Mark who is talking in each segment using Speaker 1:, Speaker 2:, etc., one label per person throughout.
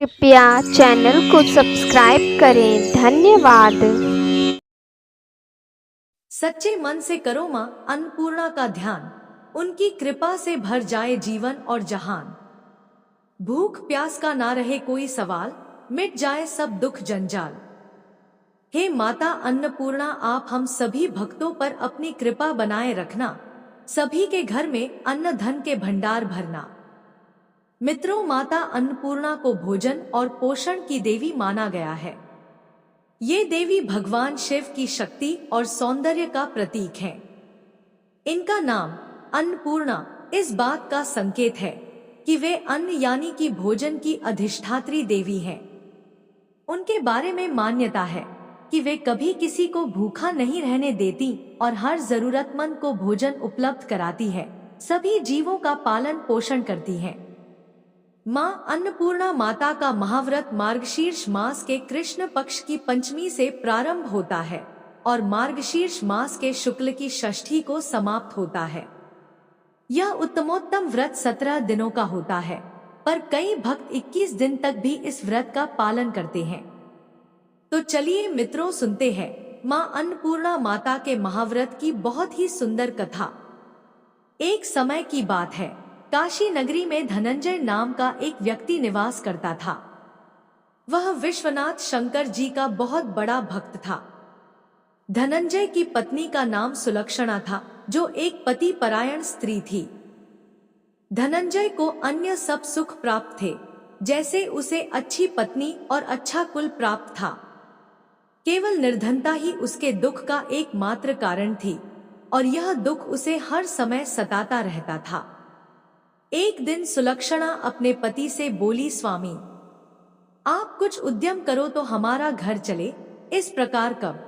Speaker 1: कृपया चैनल को सब्सक्राइब करें। धन्यवाद।
Speaker 2: सच्चे मन से करो मां अन्नपूर्णा का ध्यान, उनकी कृपा से भर जाए जीवन और जहान। भूख प्यास का ना रहे कोई सवाल, मिट जाए सब दुख जंजाल। हे माता अन्नपूर्णा, आप हम सभी भक्तों पर अपनी कृपा बनाए रखना, सभी के घर में अन्न धन के भंडार भरना। मित्रों, माता अन्नपूर्णा को भोजन और पोषण की देवी माना गया है। ये देवी भगवान शिव की शक्ति और सौंदर्य का प्रतीक है। इनका नाम अन्नपूर्णा इस बात का संकेत है कि वे अन्न यानी कि भोजन की अधिष्ठात्री देवी हैं। उनके बारे में मान्यता है कि वे कभी किसी को भूखा नहीं रहने देती और हर जरूरतमंद को भोजन उपलब्ध कराती है, सभी जीवों का पालन पोषण करती हैं। मां अन्नपूर्णा माता का महाव्रत मार्गशीर्ष मास के कृष्ण पक्ष की पंचमी से प्रारंभ होता है और मार्गशीर्ष मास के शुक्ल की षष्ठी को समाप्त होता है। यह उत्तमोत्तम व्रत 17 दिनों का होता है, पर कई भक्त 21 दिन तक भी इस व्रत का पालन करते हैं। तो चलिए मित्रों, सुनते हैं मां अन्नपूर्णा माता के महाव्रत की बहुत ही सुंदर कथा। एक समय की बात है, काशी नगरी में धनंजय नाम का एक व्यक्ति निवास करता था। वह विश्वनाथ शंकर जी का बहुत बड़ा भक्त था। धनंजय की पत्नी का नाम सुलक्षणा था, जो एक पति परायण स्त्री थी। धनंजय को अन्य सब सुख प्राप्त थे, जैसे उसे अच्छी पत्नी और अच्छा कुल प्राप्त था। केवल निर्धनता ही उसके दुख का एकमात्र कारण थी और यह दुख उसे हर समय सताता रहता था। एक दिन सुलक्षणा अपने पति से बोली, स्वामी, आप कुछ उद्यम करो तो हमारा घर चले, इस प्रकार कब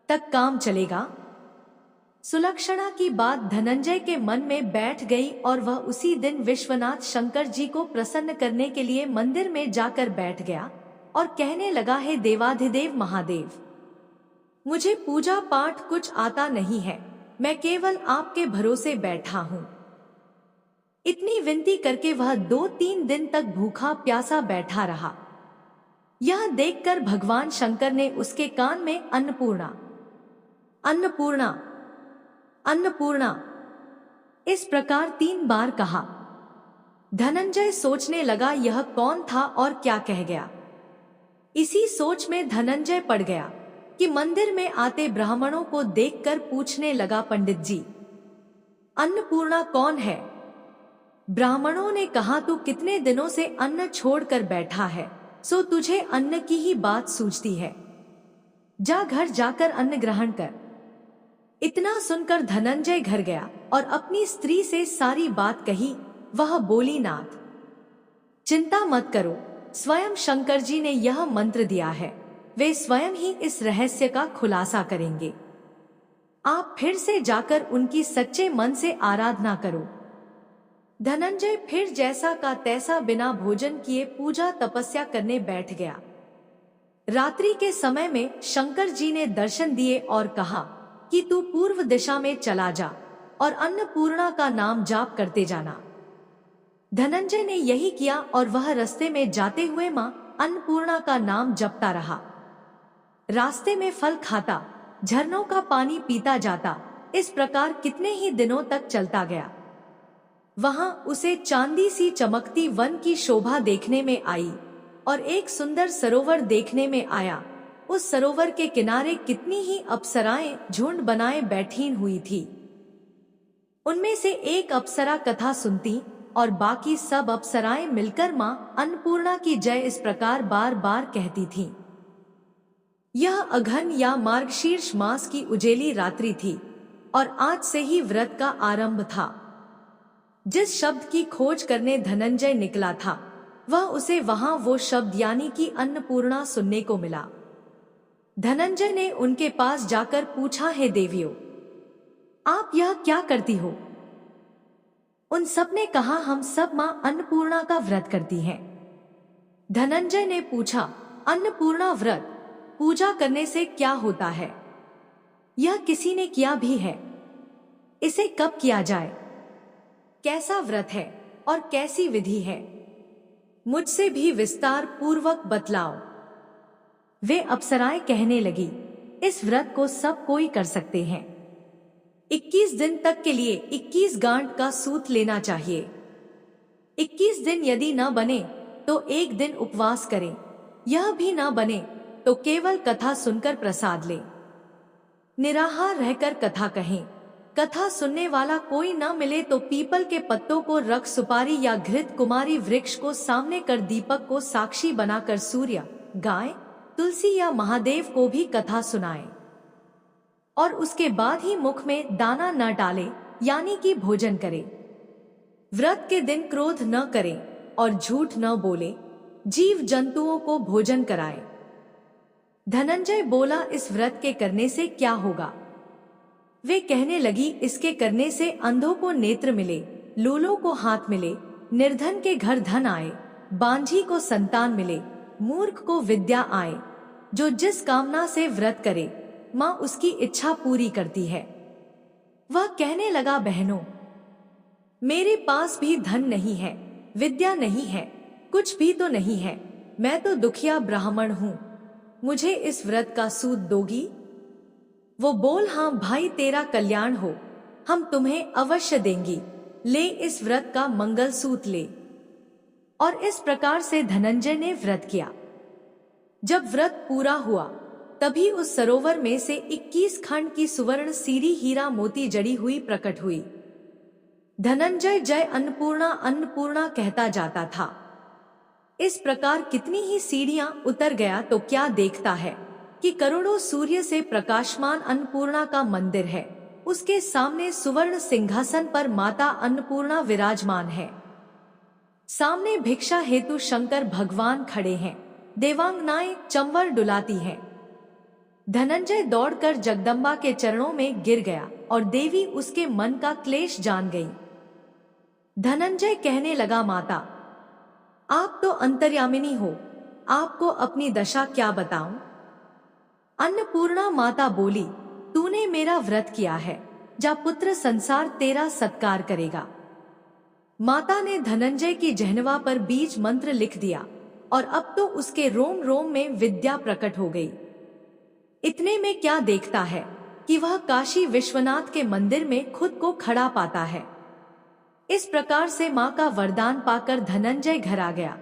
Speaker 2: तक काम चलेगा? सुलक्षणा की बात धनंजय के मन में बैठ गई और वह उसी दिन विश्वनाथ शंकर जी को प्रसन्न करने के लिए मंदिर में जाकर बैठ गया और कहने लगा, हे देवाधिदेव महादेव, मुझे पूजा पाठ कुछ आता नहीं है, मैं केवल आपके भरोसे बैठा हूँ। इतनी विनती करके वह 2-3 दिन तक भूखा प्यासा बैठा रहा। यह देखकर भगवान शंकर ने उसके कान में अन्नपूर्णा अन्नपूर्णा अन्नपूर्णा इस प्रकार 3 बार कहा। धनंजय सोचने लगा यह कौन था और क्या कह गया। इसी सोच में धनंजय पड़ गया कि मंदिर में आते ब्राह्मणों को देखकर पूछने लगा, पंडित जी, अन्नपूर्णा कौन है? ब्राह्मणों ने कहा, तू कितने दिनों से अन्न छोड़कर बैठा है, सो तुझे अन्न की ही बात सूझती है। जा घर जाकर अन्न ग्रहण कर। इतना सुनकर धनंजय घर गया और अपनी स्त्री से सारी बात कही। वह बोली, नाथ, चिंता मत करो, स्वयं शंकर जी ने यह मंत्र दिया है, वे स्वयं ही इस रहस्य का खुलासा करेंगे। आप फिर से जाकर उनकी सच्चे मन से आराधना करो। धनंजय फिर जैसा का तैसा बिना भोजन किए पूजा तपस्या करने बैठ गया। रात्रि के समय में शंकर जी ने दर्शन दिए और कहा कि तू पूर्व दिशा में चला जा और अन्नपूर्णा का नाम जाप करते जाना। धनंजय ने यही किया और वह रास्ते में जाते हुए मां अन्नपूर्णा का नाम जपता रहा। रास्ते में फल खाता, झरनों का पानी पीता जाता। इस प्रकार कितने ही दिनों तक चलता गया। वहां उसे चांदी सी चमकती वन की शोभा देखने में आई और एक सुंदर सरोवर देखने में आया। उस सरोवर के किनारे कितनी ही अप्सराएं झुंड बनाए बैठी हुई थी। उनमें से एक अप्सरा कथा सुनती और बाकी सब अप्सराएं मिलकर मां अन्नपूर्णा की जय इस प्रकार बार बार कहती थीं। यह अघन या मार्गशीर्ष मास की उजेली रात्रि थी और आज से ही व्रत का आरंभ था। जिस शब्द की खोज करने धनंजय निकला था, वह उसे वहां वो शब्द यानी कि अन्नपूर्णा सुनने को मिला। धनंजय ने उनके पास जाकर पूछा, हे देवियों, आप यह क्या करती हो? उन सब ने कहा, हम सब मां अन्नपूर्णा का व्रत करती हैं। धनंजय ने पूछा, अन्नपूर्णा व्रत पूजा करने से क्या होता है? यह किसी ने किया भी है? इसे कब किया जाए? कैसा व्रत है और कैसी विधि है? मुझसे भी विस्तार पूर्वक बतलाओ। वे अप्सराएं कहने लगी, इस व्रत को सब कोई कर सकते हैं। 21 दिन तक के लिए 21 गांठ का सूत लेना चाहिए। 21 दिन यदि न बने तो एक दिन उपवास करें। यह भी न बने तो केवल कथा सुनकर प्रसाद ले। निराहार रहकर कथा कहें। कथा सुनने वाला कोई न मिले तो पीपल के पत्तों को रख सुपारी या घृत कुमारी वृक्ष को सामने कर दीपक को साक्षी बनाकर सूर्य, गाय, तुलसी या महादेव को भी कथा सुनाए और उसके बाद ही मुख में दाना न डाले, यानी कि भोजन करे। व्रत के दिन क्रोध न करे और झूठ न बोले, जीव जंतुओं को भोजन कराए। धनंजय बोला, इस व्रत के करने से क्या होगा? वे कहने लगी, इसके करने से अंधों को नेत्र मिले, लूलों को हाथ मिले, निर्धन के घर धन आए, बांझी को संतान मिले, मूर्ख को विद्या आए। जो जिस कामना से व्रत करे माँ उसकी इच्छा पूरी करती है। वह कहने लगा, बहनों, मेरे पास भी धन नहीं है, विद्या नहीं है, कुछ भी तो नहीं है। मैं तो दुखिया ब्राह्मण हूँ, मुझे इस व्रत का सूद दोगी? वो बोल, हाँ भाई, तेरा कल्याण हो, हम तुम्हें अवश्य देंगी। ले, इस व्रत का मंगल सूत ले। और इस प्रकार से धनंजय ने व्रत किया। जब व्रत पूरा हुआ तभी उस सरोवर में से 21 खंड की सुवर्ण सीरी हीरा मोती जड़ी हुई प्रकट हुई। धनंजय जय अन्नपूर्णा अन्नपूर्णा कहता जाता था। इस प्रकार कितनी ही सीढ़ियां उतर गया तो क्या देखता है कि करोड़ों सूर्य से प्रकाशमान अन्नपूर्णा का मंदिर है। उसके सामने सुवर्ण सिंहासन पर माता अन्नपूर्णा विराजमान है। सामने भिक्षा हेतु शंकर भगवान खड़े हैं। देवांगनाएं चंवर डुलाती हैं। धनंजय दौड़कर जगदम्बा के चरणों में गिर गया और देवी उसके मन का क्लेश जान गई। धनंजय कहने लगा, माता, आप तो अंतर्यामिनी हो, आपको अपनी दशा क्या बताऊं? अन्नपूर्णा माता बोली, तूने मेरा व्रत किया है, जा पुत्र संसार तेरा सत्कार करेगा। माता ने धनंजय की जहनवा पर बीज मंत्र लिख दिया और अब तो उसके रोम रोम में विद्या प्रकट हो गई। इतने में क्या देखता है कि वह काशी विश्वनाथ के मंदिर में खुद को खड़ा पाता है। इस प्रकार से माँ का वरदान पाकर धनंजय घर आ गया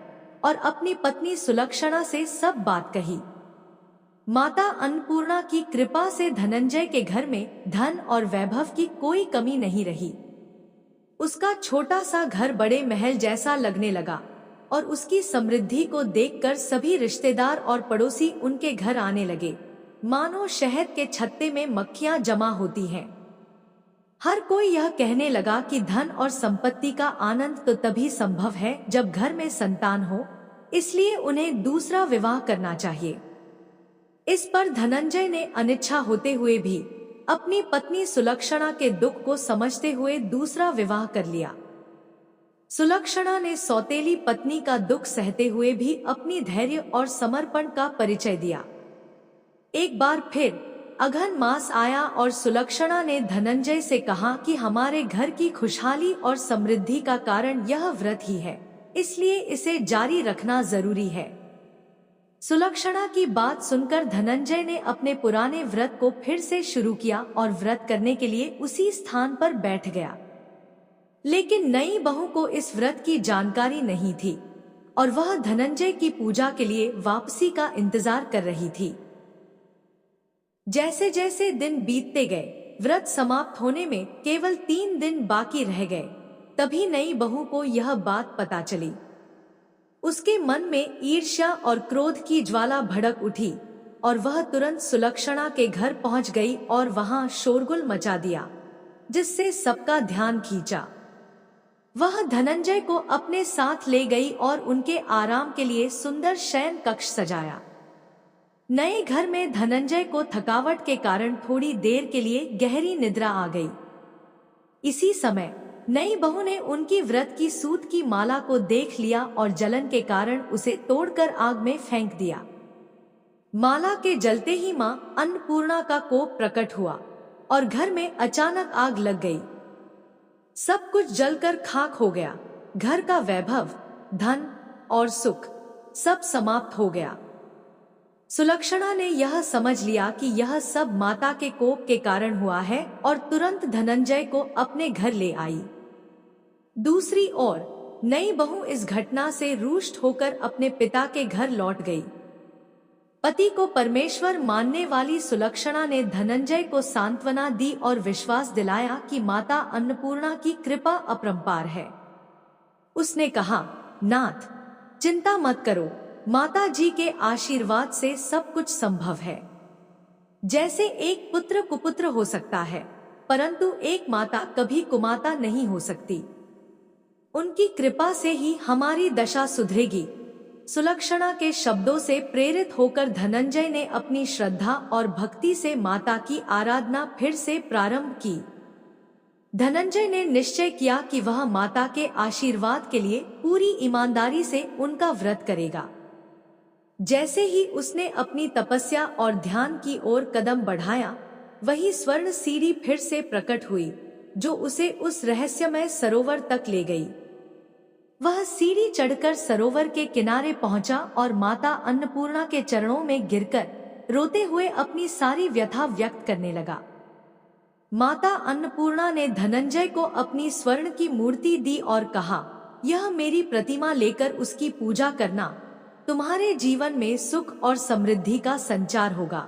Speaker 2: और अपनी पत्नी सुलक्षणा से सब बात कही। माता अन्नपूर्णा की कृपा से धनंजय के घर में धन और वैभव की कोई कमी नहीं रही। उसका छोटा सा घर बड़े महल जैसा लगने लगा और उसकी समृद्धि को देखकर सभी रिश्तेदार और पड़ोसी उनके घर आने लगे, मानो शहद के छत्ते में मक्खियां जमा होती हैं। हर कोई यह कहने लगा कि धन और संपत्ति का आनंद तो तभी संभव है जब घर में संतान हो, इसलिए उन्हें दूसरा विवाह करना चाहिए। इस पर धनंजय ने अनिच्छा होते हुए भी अपनी पत्नी सुलक्षणा के दुख को समझते हुए दूसरा विवाह कर लिया। सुलक्षणा ने सौतेली पत्नी का दुख सहते हुए भी अपनी धैर्य और समर्पण का परिचय दिया। एक बार फिर अघन मास आया और सुलक्षणा ने धनंजय से कहा कि हमारे घर की खुशहाली और समृद्धि का कारण यह व्रत ही है, इसलिए इसे जारी रखना जरूरी है। सुलक्षणा की बात सुनकर धनंजय ने अपने पुराने व्रत को फिर से शुरू किया और व्रत करने के लिए उसी स्थान पर बैठ गया। लेकिन नई बहू को इस व्रत की जानकारी नहीं थी और वह धनंजय की पूजा के लिए वापसी का इंतजार कर रही थी। जैसे जैसे दिन बीतते गए, व्रत समाप्त होने में केवल 3 दिन बाकी रह गए, तभी नई बहू को यह बात पता चली। उसके मन में ईर्ष्या और क्रोध की ज्वाला भड़क उठी और वह तुरंत सुलक्षणा के घर पहुंच गई और वहां शोरगुल मचा दिया, जिससे सबका ध्यान खींचा। वह धनंजय को अपने साथ ले गई और उनके आराम के लिए सुंदर शयन कक्ष सजाया। नए घर में धनंजय को थकावट के कारण थोड़ी देर के लिए गहरी निद्रा आ गई। इसी समय नई बहू ने उनकी व्रत की सूत की माला को देख लिया और जलन के कारण उसे तोड़कर आग में फेंक दिया। माला के जलते ही मां अन्नपूर्णा का कोप प्रकट हुआ और घर में अचानक आग लग गई। सब कुछ जलकर खाक हो गया। घर का वैभव, धन और सुख सब समाप्त हो गया। सुलक्षणा ने यह समझ लिया कि यह सब माता के कोप के कारण हुआ है और तुरंत धनंजय को अपने घर ले आई। दूसरी ओर नई बहू इस घटना से रुष्ट होकर अपने पिता के घर लौट गई। पति को परमेश्वर मानने वाली सुलक्षणा ने धनंजय को सांत्वना दी और विश्वास दिलाया कि माता अन्नपूर्णा की कृपा अपरंपार है। उसने कहा, नाथ, चिंता मत करो, माता जी के आशीर्वाद से सब कुछ संभव है। जैसे एक पुत्र कुपुत्र हो सकता है, परंतु एक माता कभी कुमाता नहीं हो सकती। उनकी कृपा से ही हमारी दशा सुधरेगी। सुलक्षणा के शब्दों से प्रेरित होकर धनंजय ने अपनी श्रद्धा और भक्ति से माता की आराधना फिर से प्रारंभ की। धनंजय ने निश्चय किया कि वह माता के आशीर्वाद के लिए पूरी ईमानदारी से उनका व्रत करेगा। जैसे ही उसने अपनी तपस्या और ध्यान की ओर कदम बढ़ाया, वही स्वर्ण सीढ़ी फिर से प्रकट हुई, जो उसे उस रहस्यमय सरोवर तक ले गई। वह सीढ़ी चढ़कर सरोवर के किनारे पहुंचा और माता अन्नपूर्णा के चरणों में गिरकर रोते हुए अपनी सारी व्यथा व्यक्त करने लगा। माता अन्नपूर्णा ने धनंजय को अपनी स्वर्ण की मूर्ति दी और कहा, यह मेरी प्रतिमा लेकर उसकी पूजा करना, तुम्हारे जीवन में सुख और समृद्धि का संचार होगा।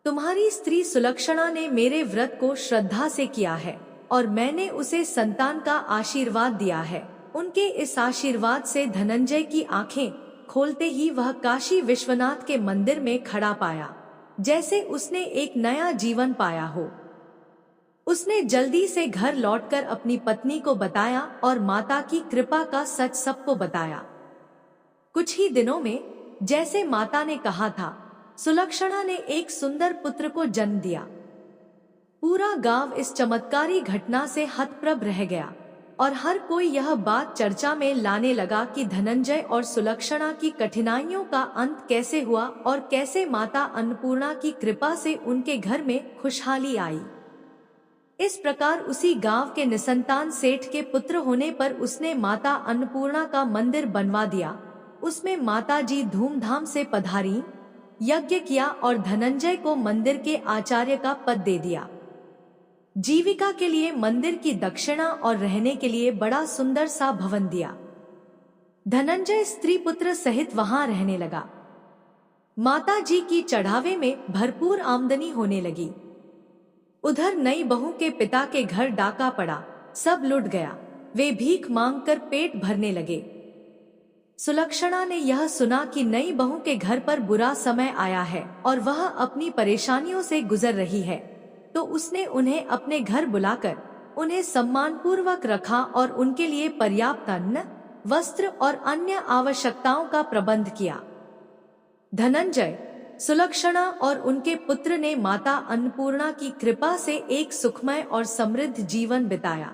Speaker 2: तुम्हारी स्त्री सुलक्षणा ने मेरे व्रत को श्रद्धा से किया है और मैंने उसे संतान का आशीर्वाद दिया है। उनके इस आशीर्वाद से धनंजय की आंखें खोलते ही वह काशी विश्वनाथ के मंदिर में खड़ा पाया, जैसे उसने एक नया जीवन पाया हो। उसने जल्दी से घर लौटकर अपनी पत्नी को बताया और माता की कृपा का सच सबको बताया। कुछ ही दिनों में, जैसे माता ने कहा था, सुलक्षणा ने एक सुंदर पुत्र को जन्म दिया। पूरा गांव इस चमत्कारी घटना से हतप्रभ रह गया और हर कोई यह बात चर्चा में लाने लगा कि धनंजय और सुलक्षणा की कठिनाइयों का अंत कैसे हुआ और कैसे माता अन्नपूर्णा की कृपा से उनके घर में खुशहाली आई। इस प्रकार उसी गांव के निसंतान सेठ के पुत्र होने पर उसने माता अन्नपूर्णा का मंदिर बनवा दिया। उसमें माता जी धूमधाम से पधारी, यज्ञ किया और धनंजय को मंदिर के आचार्य का पद दे दिया। जीविका के लिए मंदिर की दक्षिणा और रहने के लिए बड़ा सुंदर सा भवन दिया। धनंजय स्त्री पुत्र सहित वहां रहने लगा। माता जी की चढ़ावे में भरपूर आमदनी होने लगी। उधर नई बहू के पिता के घर डाका पड़ा, सब लुट गया। वे भीख मांगकर पेट भरने लगे। सुलक्षणा ने यह सुना कि नई बहू के घर पर बुरा समय आया है और वह अपनी परेशानियों से गुजर रही है, तो उसने उन्हें अपने घर बुलाकर उन्हें सम्मानपूर्वक रखा और उनके लिए पर्याप्त अन्न, वस्त्र और अन्य आवश्यकताओं का प्रबंध किया। धनंजय, सुलक्षणा और उनके पुत्र ने माता अन्नपूर्णा की कृपा से एक सुखमय और समृद्ध जीवन बिताया।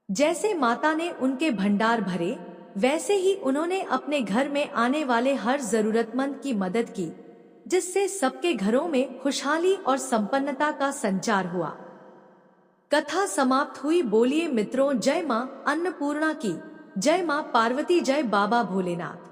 Speaker 2: जैसे माता ने उनके भंडार भरे, वैसे ही उन्होंने अपने घर में आने वाले हर जरूरतमंद की मदद की, जिससे सबके घरों में खुशहाली और संपन्नता का संचार हुआ। कथा समाप्त हुई। बोलिए मित्रों, जय मां अन्नपूर्णा की, जय मां पार्वती, जय बाबा भोलेनाथ।